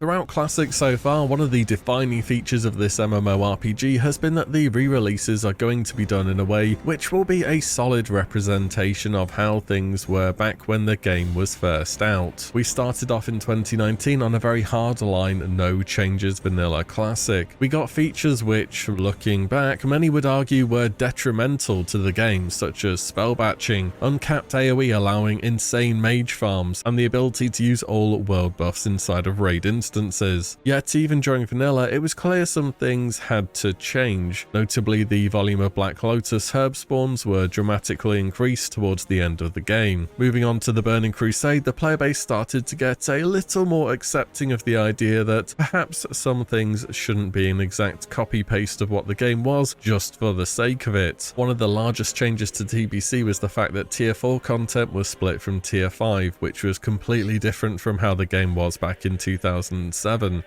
Throughout Classic so far, one of the defining features of this MMORPG has been that the re-releases are going to be done in a way which will be a solid representation of how things were back when the game was first out. We started off in 2019 on a very hardline no changes vanilla Classic. We got features which, looking back, many would argue were detrimental to the game, such as spell batching, uncapped AoE allowing insane mage farms, and the ability to use all world buffs inside of raid instances. Yet even during vanilla, it was clear some things had to change. Notably, the volume of Black Lotus herb spawns were dramatically increased towards the end of the game. Moving on to the Burning Crusade, the player base started to get a little more accepting of the idea that perhaps some things shouldn't be an exact copy-paste of what the game was just for the sake of it. One of the largest changes to TBC was the fact that Tier 4 content was split from Tier 5, which was completely different from how the game was back in 2007.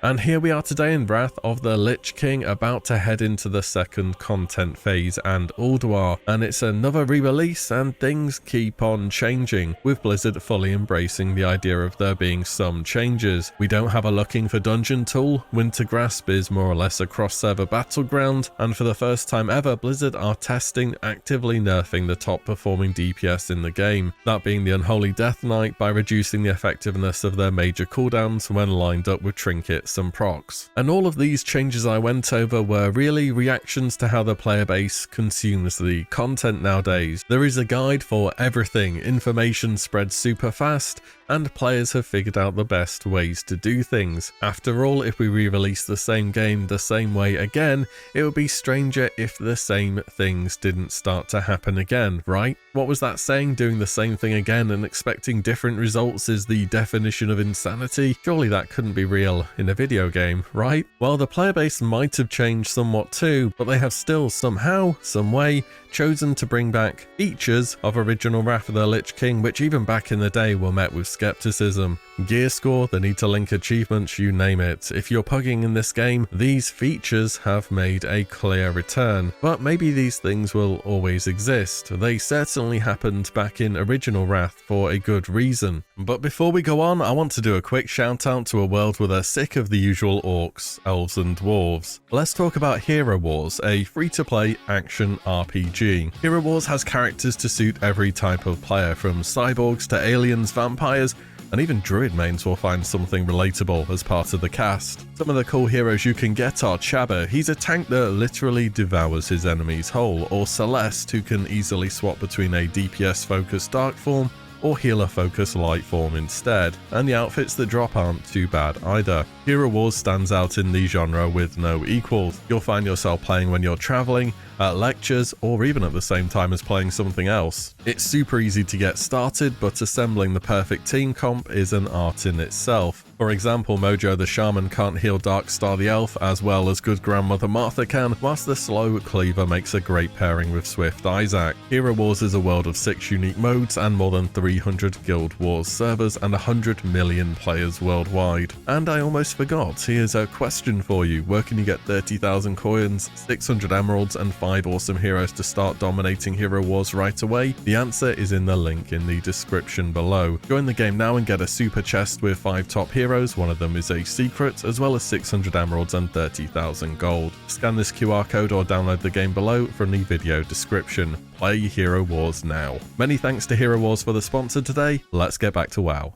And here we are today in Wrath of the Lich King, about to head into the second content phase and Ulduar, and it's another re-release and things keep on changing, with Blizzard fully embracing the idea of there being some changes. We don't have a looking for dungeon tool, Winter Grasp is more or less a cross-server battleground, and for the first time ever, Blizzard are testing actively nerfing the top performing DPS in the game, that being the Unholy Death Knight, by reducing the effectiveness of their major cooldowns when lined up with trinkets and procs. And all of these changes I went over were really reactions to how the player base consumes the content nowadays. There is a guide for everything, information spreads super fast, and players have figured out the best ways to do things. After all, if we re-release the same game the same way again, it would be stranger if the same things didn't start to happen again, right? What was that saying? Doing the same thing again and expecting different results is the definition of insanity? Surely that couldn't be real in a video game, right? Well, the player base might have changed somewhat too, but they have still somehow, some way, chosen to bring back features of original Wrath of the Lich King, which even back in the day were met with skepticism. GearScore, the need to link achievements, you name it. If you're pugging in this game, these features have made a clear return. But maybe these things will always exist. They certainly happened back in original Wrath for a good reason. But before we go on, I want to do a quick shout out to a world where they're sick of the usual orcs, elves and dwarves. Let's talk about Hero Wars, a free-to-play action RPG. Hero Wars has characters to suit every type of player, from cyborgs to aliens, vampires, and even druid mains will find something relatable as part of the cast. Some of the cool heroes you can get are Chabba, he's a tank that literally devours his enemies whole, or Celeste, who can easily swap between a DPS focused dark form or healer focused light form instead, and the outfits that drop aren't too bad either. Hero Wars stands out in the genre with no equals. You'll find yourself playing when you're traveling, at lectures, or even at the same time as playing something else. It's super easy to get started, but assembling the perfect team comp is an art in itself. For example, Mojo the Shaman can't heal Darkstar the Elf as well as good Grandmother Martha can, whilst the Slow Cleaver makes a great pairing with Swift Isaac. Hero Wars is a world of 6 unique modes and more than 300 Guild Wars servers and 100 million players worldwide. And I almost forgot, here's a question for you. Where can you get 30,000 coins, 600 emeralds, and 5 awesome heroes to start dominating Hero Wars right away? The answer is in the link in the description below. Join the game now and get a super chest with 5 top heroes. One of them is a secret, as well as 600 emeralds and 30,000 gold. Scan this QR code or download the game below from the video description. Play Hero Wars now. Many thanks to Hero Wars for the sponsor today. Let's get back to WoW.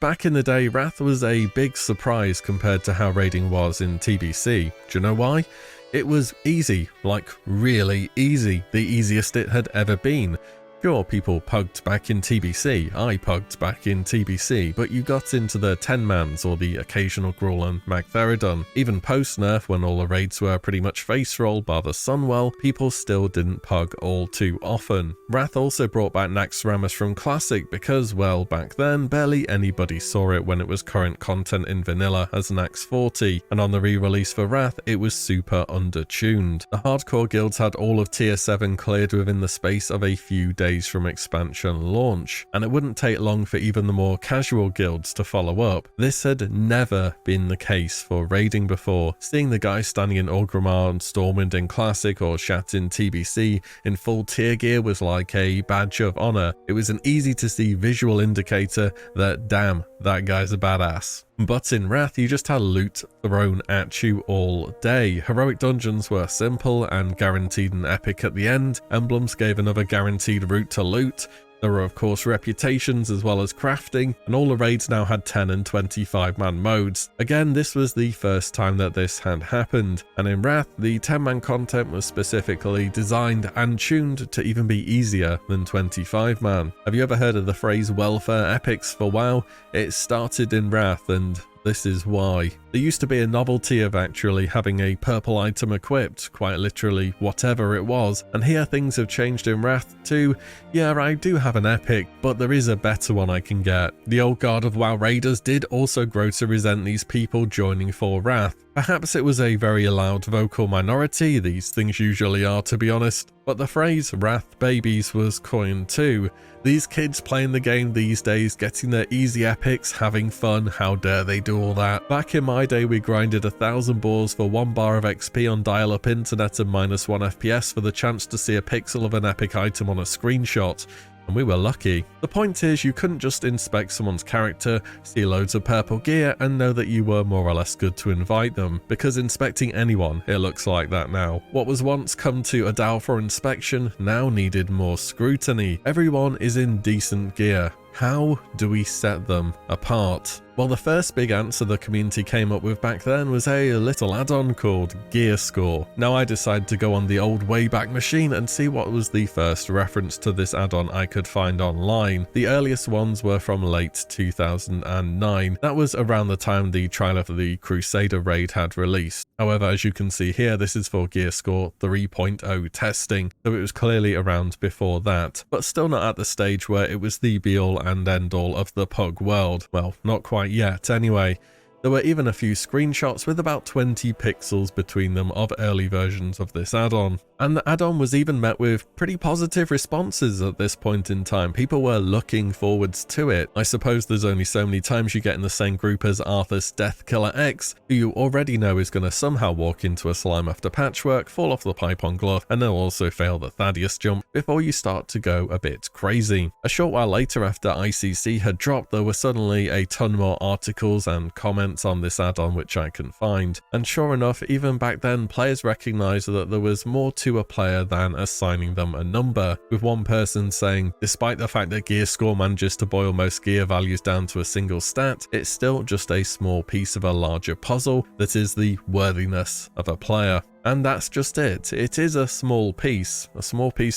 Back in the day, Wrath was a big surprise compared to how raiding was in TBC. Do you know why? It was easy, like really easy, the easiest it had ever been. Sure, people pugged back in TBC, I pugged back in TBC, but you got into the 10-mans or the occasional Gruul and Magtheridon. Even post-nerf, when all the raids were pretty much face roll bar the Sunwell, people still didn't pug all too often. Wrath also brought back Naxxramas from Classic because, well, back then, barely anybody saw it when it was current content in vanilla as Nax 40, and on the re-release for Wrath, it was super undertuned. The hardcore guilds had all of tier 7 cleared within the space of a few days from expansion launch, and it wouldn't take long for even the more casual guilds to follow up. This had never been the case for raiding before. Seeing the guys standing in Orgrimmar and Stormwind in Classic or Shat in TBC in full tier gear was like a badge of honor. It was an easy to see visual indicator that damn, that guy's a badass. But in Wrath, you just had loot thrown at you all day. Heroic dungeons were simple and guaranteed an epic at the end. Emblems gave another guaranteed route to loot. There were of course reputations as well as crafting, and all the raids now had 10 and 25-man modes. Again, this was the first time that this had happened, and in Wrath, the 10-man content was specifically designed and tuned to even be easier than 25-man. Have you ever heard of the phrase welfare epics for WoW? It started in Wrath, and this is why. There used to be a novelty of actually having a purple item equipped, quite literally whatever it was, and here things have changed in Wrath to, yeah, I do have an epic, but there is a better one I can get. The old guard of WoW raiders did also grow to resent these people joining for Wrath. Perhaps it was a very loud vocal minority, these things usually are to be honest, but the phrase Wrath babies was coined too. These kids playing the game these days, getting their easy epics, having fun, how dare they do all that? Back in my day we grinded 1,000 balls for 1 bar of XP on dial-up internet and -1 FPS for the chance to see a pixel of an epic item on a screenshot. And we were lucky. The point is, you couldn't just inspect someone's character, see loads of purple gear, and know that you were more or less good to invite them, because inspecting anyone, it looks like that now. What was once come to Addon for inspection now needed more scrutiny. Everyone is in decent gear. How do we set them apart? Well, the first big answer the community came up with back then was a little add-on called GearScore. Now I decided to go on the old Wayback Machine and see what was the first reference to this add-on I could find online. The earliest ones were from late 2009. That was around the time the trial of the Crusader raid had released. However, as you can see here, this is for GearScore 3.0 testing, so it was clearly around before that, but still not at the stage where it was the be-all and end-all of the pug world. Well, not quite yet anyway. There were even a few screenshots with about 20 pixels between them of early versions of this add-on. And the add-on was even met with pretty positive responses at this point in time. People were looking forwards to it. I suppose there's only so many times you get in the same group as Arthur's Deathkiller X, who you already know is going to somehow walk into a slime after patchwork, fall off the Python glove, and they'll also fail the Thaddeus jump before you start to go a bit crazy. A short while later, after ICC had dropped, there were suddenly a ton more articles and comments on this add-on which I can find, and sure enough, even back then players recognized that there was more to a player than assigning them a number, with one person saying, despite the fact that GearScore manages to boil most gear values down to a single stat, it's still just a small piece of a larger puzzle that is the worthiness of a player. And that's just it. It is a small piece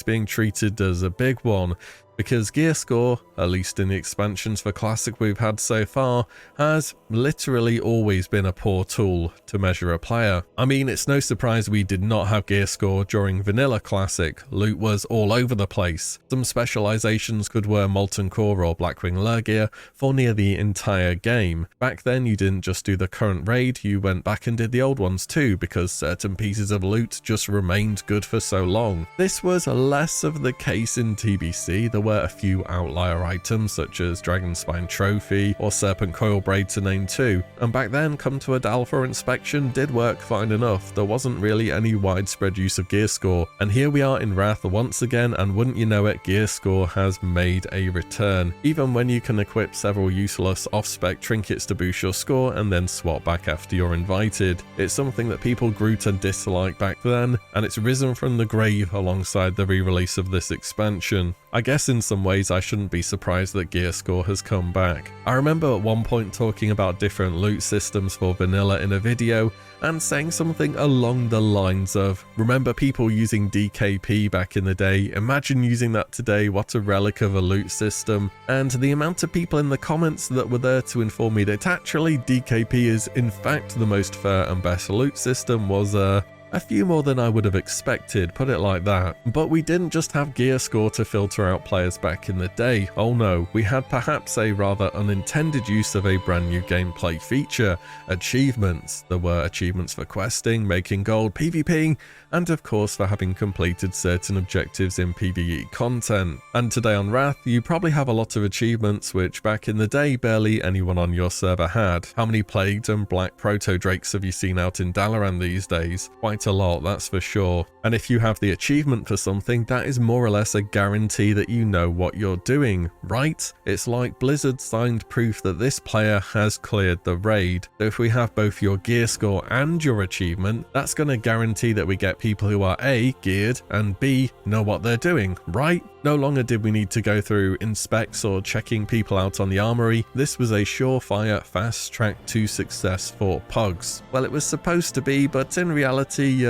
being treated as a big one, because GearScore, at least in the expansions for Classic we've had so far, has literally always been a poor tool to measure a player. I mean, it's no surprise we did not have GearScore during Vanilla Classic. Loot was all over the place. Some specializations could wear Molten Core or Blackwing Lure gear for near the entire game. Back then you didn't just do the current raid, you went back and did the old ones too, because certain pieces of loot just remained good for so long. This was less of the case in TBC. There were a few outlier items such as Dragonspine Trophy or Serpent Coil Braid to name two, and back then come to Addon for inspection did work fine enough. There wasn't really any widespread use of GearScore, and here we are in Wrath once again, and wouldn't you know it, GearScore has made a return, even when you can equip several useless off-spec trinkets to boost your score and then swap back after you're invited. It's something that people grew to dislike back then, and it's risen from the grave alongside the re-release of this expansion. I guess in some ways I shouldn't be surprised that GearScore has come back. I remember at one point talking about different loot systems for vanilla in a video and saying something along the lines of, remember people using DKP back in the day, imagine using that today, what a relic of a loot system. And the amount of people in the comments that were there to inform me that actually DKP is in fact the most fair and best loot system was a few more than I would have expected, put it like that. But we didn't just have GearScore to filter out players back in the day. Oh no, we had perhaps a rather unintended use of a brand new gameplay feature, achievements. There were achievements for questing, making gold, PvPing, and of course for having completed certain objectives in PvE content. And today on Wrath, you probably have a lot of achievements which back in the day barely anyone on your server had. How many Plagued and Black Proto Drakes have you seen out in Dalaran these days? Quite quite a lot, that's for sure. And if you have the achievement for something, that is more or less a guarantee that you know what you're doing, right? It's like Blizzard signed proof that this player has cleared the raid. So if we have both your gear score and your achievement, that's going to guarantee that we get people who are A, geared, and B, know what they're doing, right? No longer did we need to go through inspects or checking people out on the armory. This was a surefire fast track to success for pugs. Well, it was supposed to be, but in reality,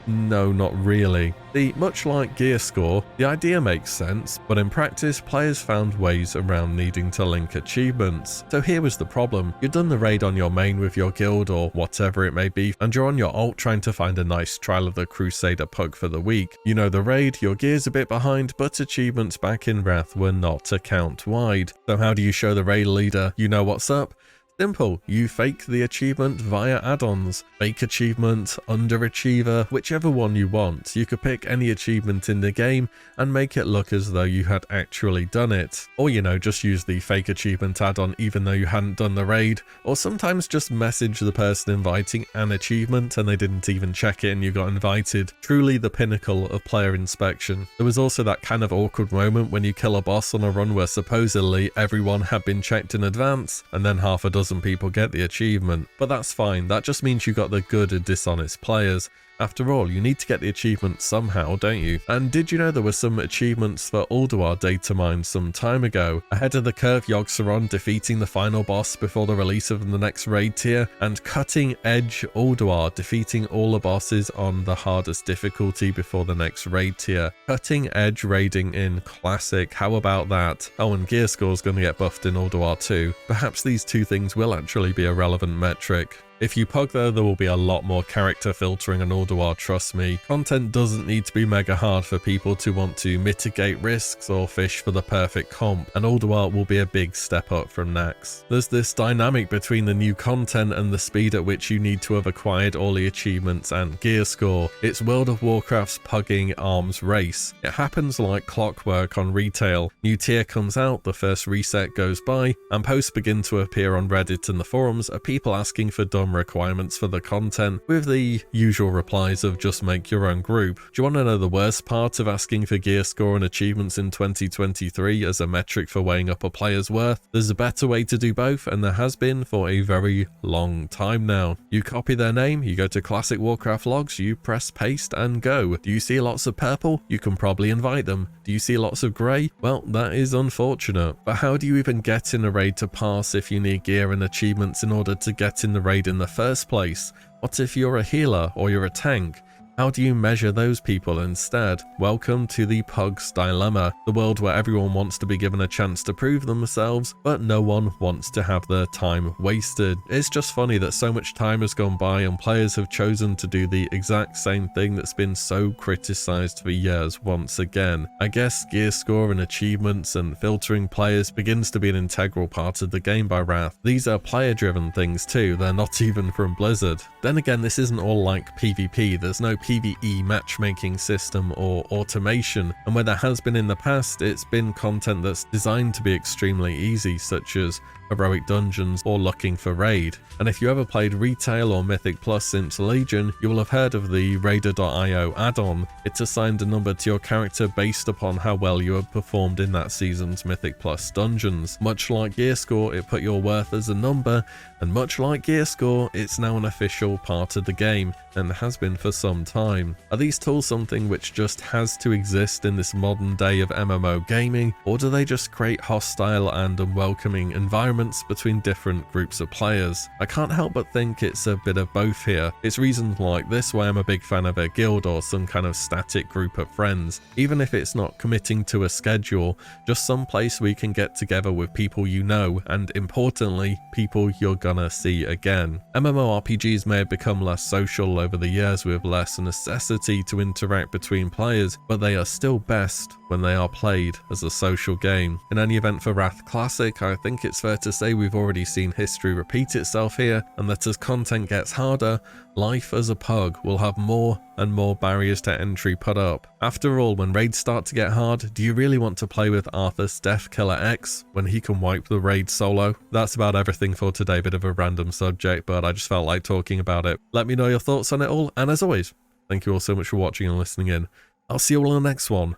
no, not really. Much like GearScore, the idea makes sense, but in practice, players found ways around needing to link achievements. So here was the problem. You've done the raid on your main with your guild or whatever it may be, and you're on your alt trying to find a nice Trial of the Crusader pug for the week. You know the raid, your gear's a bit behind, but achievements back in Wrath were not account wide. So how do you show the raid leader you know what's up? Simple, you fake the achievement via add-ons. Fake achievement, underachiever, whichever one you want. You could pick any achievement in the game and make it look as though you had actually done it. Or just use the fake achievement add-on even though you hadn't done the raid. Or sometimes just message the person inviting an achievement and they didn't even check it and you got invited. Truly the pinnacle of player inspection. There was also that kind of awkward moment when you kill a boss on a run where supposedly everyone had been checked in advance and then half a dozen people get the achievement, but that's fine. That just means you got the good and dishonest players. After all, you need to get the achievement somehow, don't you? And did you know there were some achievements for Ulduar data mined some time ago? Ahead of the curve, Yogg-Saron defeating the final boss before the release of the next raid tier, and Cutting Edge Ulduar defeating all the bosses on the hardest difficulty before the next raid tier. Cutting Edge raiding in Classic, how about that? Oh, and GearScore's going to get buffed in Ulduar too. Perhaps these two things will actually be a relevant metric. If you pug though, there will be a lot more character filtering on Ulduar, trust me. Content doesn't need to be mega hard for people to want to mitigate risks or fish for the perfect comp, and Ulduar will be a big step up from Nax. There's this dynamic between the new content and the speed at which you need to have acquired all the achievements and gear score. It's World of Warcraft's pugging arms race. It happens like clockwork on retail. New tier comes out, the first reset goes by, and posts begin to appear on Reddit and the forums of people asking for dumb requirements for the content, with the usual replies of just make your own group. Do you want to know the worst part of asking for gear score and achievements in 2023 as a metric for weighing up a player's worth? There's a better way to do both, and there has been for a very long time now. You copy their name, you go to Classic Warcraft logs, you press paste and go. Do you see lots of purple? You can probably invite them. Do you see lots of grey? Well, that is unfortunate. But how do you even get in a raid to pass if you need gear and achievements in order to get in the raid in the first place? What if you're a healer or you're a tank? How do you measure those people instead? Welcome to the Pugs dilemma, the world where everyone wants to be given a chance to prove themselves, but no one wants to have their time wasted. It's just funny that so much time has gone by and players have chosen to do the exact same thing that's been so criticized for years once again. I guess gear score and achievements and filtering players begins to be an integral part of the game by Wrath. These are player driven things too, they're not even from Blizzard. Then again, this isn't all like PvP, there's no PvE matchmaking system or automation, and where there has been in the past, it's been content that's designed to be extremely easy, such as heroic dungeons or looking for raid. And if you ever played retail or Mythic Plus since Legion, you will have heard of the Raider.io add-on. It's assigned a number to your character based upon how well you have performed in that season's Mythic Plus dungeons. Much like GearScore, it put your worth as a number, and much like GearScore, it's now an official part of the game, and has been for some time. Are these tools something which just has to exist in this modern day of MMO gaming, or do they just create hostile and unwelcoming environments between different groups of players? I can't help but think it's a bit of both here. It's reasons like this why I'm a big fan of a guild or some kind of static group of friends, even if it's not committing to a schedule, just some place where you can get together with people you know, and importantly, people you're gonna see again. MMORPGs may have become less social over the years with less necessity to interact between players, but they are still best when they are played as a social game. In any event, for WotLK Classic, I think it's fair to say we've already seen history repeat itself here, and that as content gets harder, life as a pug will have more and more barriers to entry put up. After all, when raids start to get hard, do you really want to play with Arthur's Death Killer X when he can wipe the raid solo? That's about everything for today, bit of a random subject, but I just felt like talking about it. Let me know your thoughts on it all, and as always, thank you all so much for watching and listening in. I'll see you all in the next one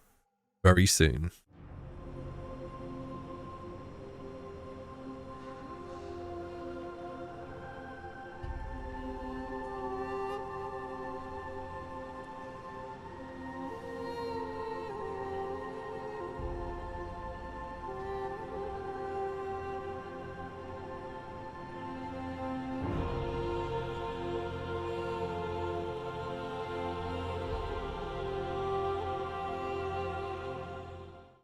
very soon.